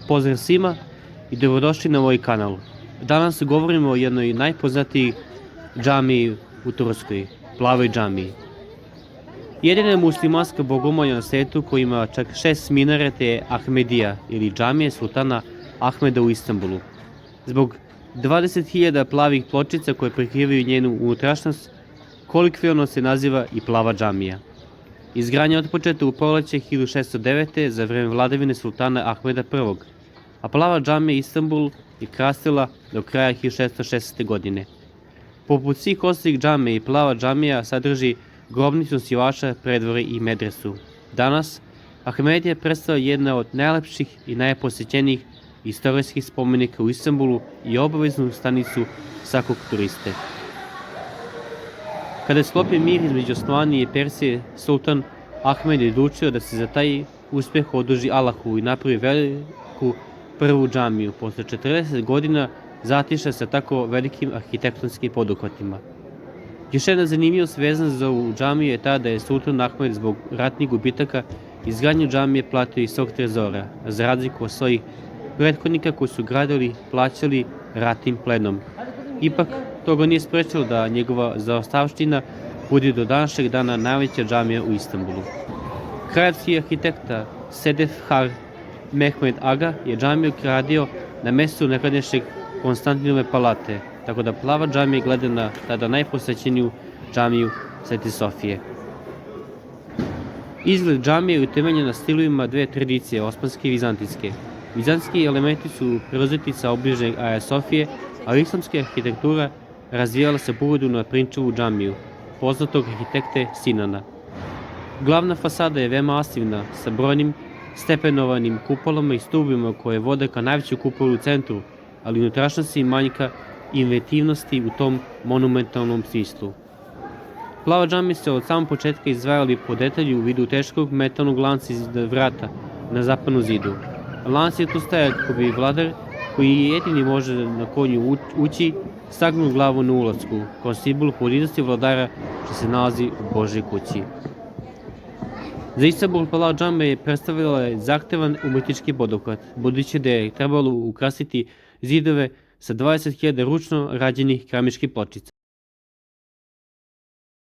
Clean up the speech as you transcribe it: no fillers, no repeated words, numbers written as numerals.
Pozdrav svima i dobrodošli na moj kanal. Danas govorimo o jednoj najpoznatijih džamiji u Turskoj, Plavoj džamiji. Jedina muslimanska bogomolja na svijetu koja ima čak 6 minareta je Ahmedija ili džamije sultana Ahmeda u Istanbulu. Zbog 20.000 plavih pločica koje prekrivaju njenu unutrašnjost, kolokvijalno se naziva i Plava džamija. Izgradnja otpočeta u proleće 1609. za vreme vladavine sultana Ahmeda I, a Plava džamija Istanbul je krastila do kraja 1660. godine. Poput svih ostalih džamija i Plava džamija sadrži grobnicu nosivača, predvore i medresu. Danas, Ahmedija predstavlja jedna od najlepših i najposećenijih istorijskih spomenika u Istanbulu i obaveznu stanicu svakog turiste. Kada je sklopljen mir između Osmanije i Persije, sultan Ahmed je odlučio da se za taj uspjeh oduži Allahu i napravi veliku prvu džamiju posle 40 godina zatiša sa tako velikim arhitektonskim poduhvatima. Još jedna zanimljivost vezana za ovu džamiju je ta da je sultan Ahmed zbog ratnih gubitaka izgradnju džamije platio iz svog trezora, za razliku od svojih prethodnika koji su gradili, plaćali ratnim plenom. Ipak, to ga nije sprečilo da njegova zaostavština bude do današnjeg dana najveća džamija u Istanbulu. Kraljevski arhitekta Sedef Har Mehmed Aga je džamiju gradio na mjestu nekadašnjeg Konstantinove palate, tako da Plava džamija gleda na tada najposećeniju džamiju Svete Sofije. Izgled džamije je utemeljen na stilovima dve tradicije, osmanske i vizantijske. Vizantijski elementi su preuzeti sa obližnjeg Aja Sofije, a islamska arhitektura razvijala se po uzoru na Prinčevu džamiju, poznatog arhitekte Sinana. Glavna fasada je veoma masivna, sa brojnim stepenovanim kupolama i stubima koje vode ka najvećoj kupolu u centru, ali unutrašnjosti manjka inventivnosti u tom monumentalnom smislu. Plava džamija se od samog početka izdvajali po detalju u vidu teškog metalnog lanca iz vrata na zapadnom zidu. Lanac je tu stajao kako bi vladar, koji jedini može na konju ući, sagnuo glavu na ulasku, kao simbol poniznosti vladara što se nalazi u Božoj kući. Za Istanbul Plava džamija je predstavljala zahtevan umetnički poduhvat, budući da je trebalo ukrasiti zidove sa 20.000 ručno rađenih keramičkih pločica.